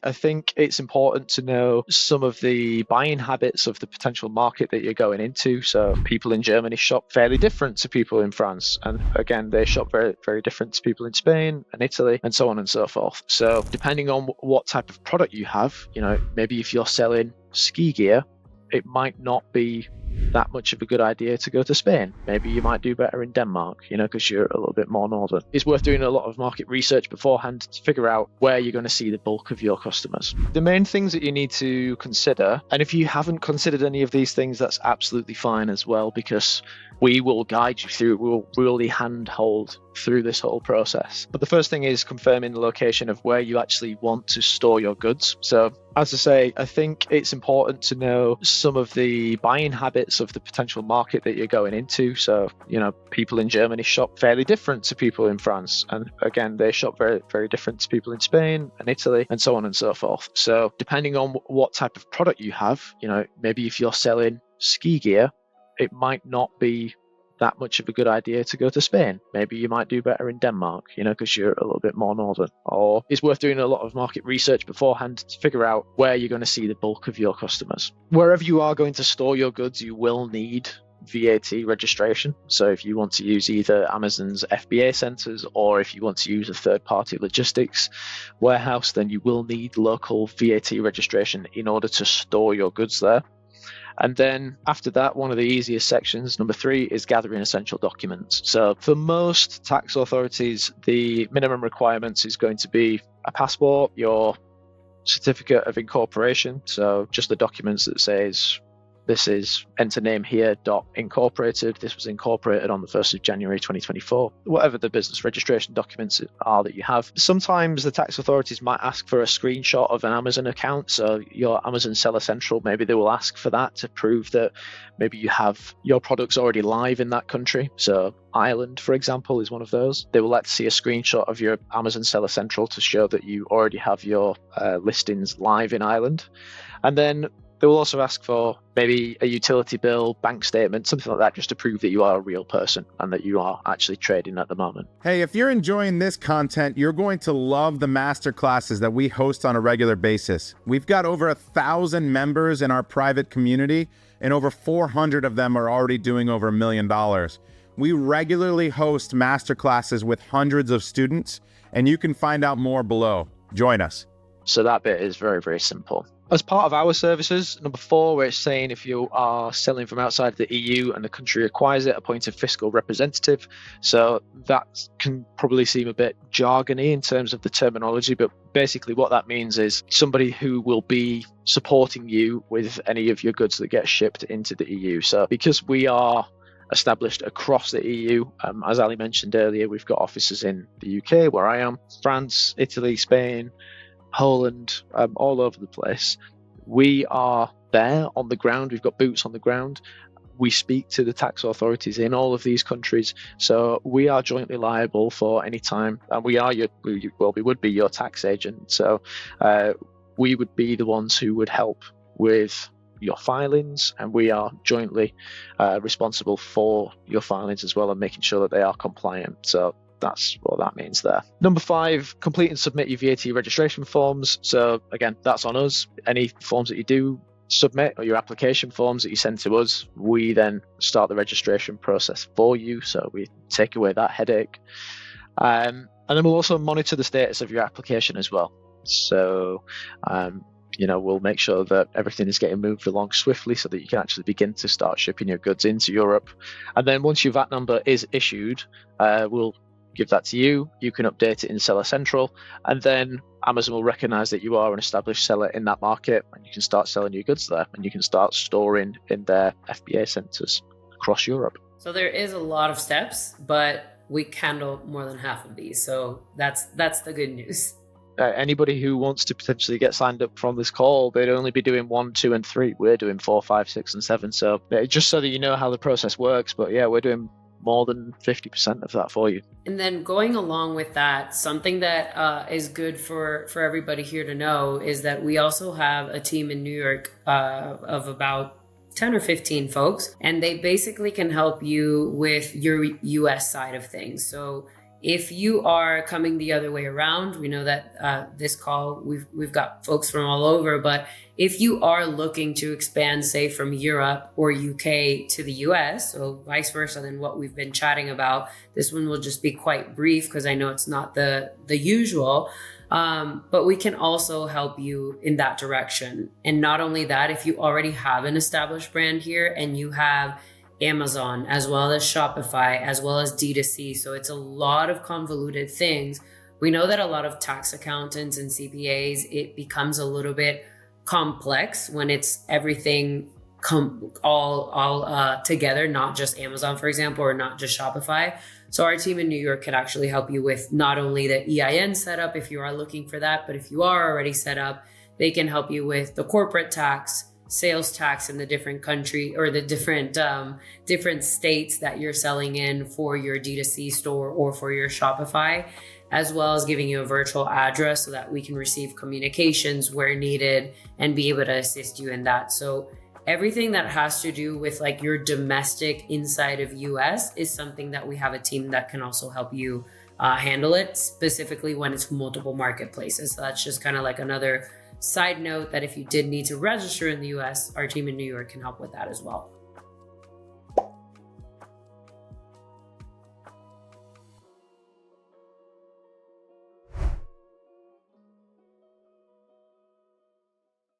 I think it's important to know some of the buying habits of the potential market that you're going into. So people in Germany shop fairly different to people in France. And again, they shop very, very different to people in Spain and Italy and so on and so forth. So depending on what type of product you have, maybe if you're selling ski gear, it might not be that much of a good idea to go to Spain. Maybe you might do better in Denmark, because you're a little bit more northern. It's worth doing a lot of market research beforehand to figure out where you're going to see the bulk of your customers. The main things that you need to consider, and if you haven't considered any of these things, that's absolutely fine as well, because we will guide you through, we'll really handhold through this whole process. But the first thing is confirming the location of where you actually want to store your goods. So as I say, I think it's important to know some of the buying habits of the potential market that you're going into. So, people in Germany shop fairly different to people in France. And again, they shop very, very different to people in Spain and Italy and so on and so forth. So depending on what type of product you have, maybe if you're selling ski gear, it might not be that much of a good idea to go to Spain. Maybe you might do better in Denmark, because you're a little bit more northern. Or it's worth doing a lot of market research beforehand to figure out where you're going to see the bulk of your customers. Wherever you are going to store your goods, you will need VAT registration. So if you want to use either Amazon's FBA centers or if you want to use a third-party logistics warehouse, then you will need local VAT registration in order to store your goods there. And then after that, one of the easiest sections, number 3, is gathering essential documents. So for most tax authorities, the minimum requirements is going to be a passport, your certificate of incorporation, so just the documents that says this is enter name here .incorporated. This was incorporated on the 1st of January 2024. Whatever the business registration documents are that you have. Sometimes the tax authorities might ask for a screenshot of an Amazon account. So your Amazon Seller Central, maybe they will ask for that to prove that maybe you have your products already live in that country. So Ireland, for example, is one of those. They will like to see a screenshot of your Amazon Seller Central to show that you already have your listings live in Ireland. And then they will also ask for maybe a utility bill, bank statement, something like that, just to prove that you are a real person and that you are actually trading at the moment. Hey, if you're enjoying this content, you're going to love the masterclasses that we host on a regular basis. We've got over 1,000 members in our private community, and over 400 of them are already doing over $1 million. We regularly host masterclasses with hundreds of students, and you can find out more below. Join us. So that bit is very, very simple. As part of our services, number 4, where it's saying if you are selling from outside the EU and the country requires it, appoint a fiscal representative. So that can probably seem a bit jargony in terms of the terminology, but basically what that means is somebody who will be supporting you with any of your goods that get shipped into the EU. So because we are established across the EU, as Ali mentioned earlier, we've got offices in the UK, where I am, France, Italy, Spain, Poland, all over the place. We are there on the ground. We've got boots on the ground. We speak to the tax authorities in all of these countries. So we are jointly liable for any time. And we would be your tax agent. So we would be the ones who would help with your filings, and we are jointly responsible for your filings as well and making sure that they are compliant. So that's what that means there. Number 5, complete and submit your VAT registration forms. So again, that's on us. Any forms that you do submit or your application forms that you send to us, we then start the registration process for you. So we take away that headache. And then we'll also monitor the status of your application as well. So, we'll make sure that everything is getting moved along swiftly so that you can actually begin to start shipping your goods into Europe. And then once your VAT number is issued, we'll give that to you. You can update it in Seller Central, and then Amazon will recognize that you are an established seller in that market, and you can start selling your goods there, and you can start storing in their FBA centers across Europe. So there is a lot of steps, but we handle more than half of these. So that's the good news. Anybody who wants to potentially get signed up from this call, they'd only be doing 1, 2, and 3. We're doing 4, 5, 6, and 7. So just so that you know how the process works. But yeah, we're doing more than 50% of that for you. And then going along with that, something that is good for everybody here to know is that we also have a team in New York of about 10 or 15 folks, and they basically can help you with your US side of things. So If you are coming the other way around, we know that this call, we've got folks from all over, but if you are looking to expand, say from Europe or UK to the US, so vice versa than what we've been chatting about, this one will just be quite brief because I know it's not the usual, but we can also help you in that direction. And not only that, if you already have an established brand here and you have Amazon, as well as Shopify, as well as D2C. So it's a lot of convoluted things. We know that a lot of tax accountants and CPAs, it becomes a little bit complex when it's everything all together, not just Amazon, for example, or not just Shopify. So our team in New York could actually help you with not only the EIN setup if you are looking for that, but if you are already set up, they can help you with the corporate tax, sales tax in the different country or the different states that you're selling in for your D2C store or for your Shopify, as well as giving you a virtual address so that we can receive communications where needed and be able to assist you in that. So everything that has to do with like your domestic inside of US is something that we have a team that can also help you handle it, specifically when it's multiple marketplaces. So that's just kind of like another side note that if you did need to register in the US, our team in New York can help with that as well.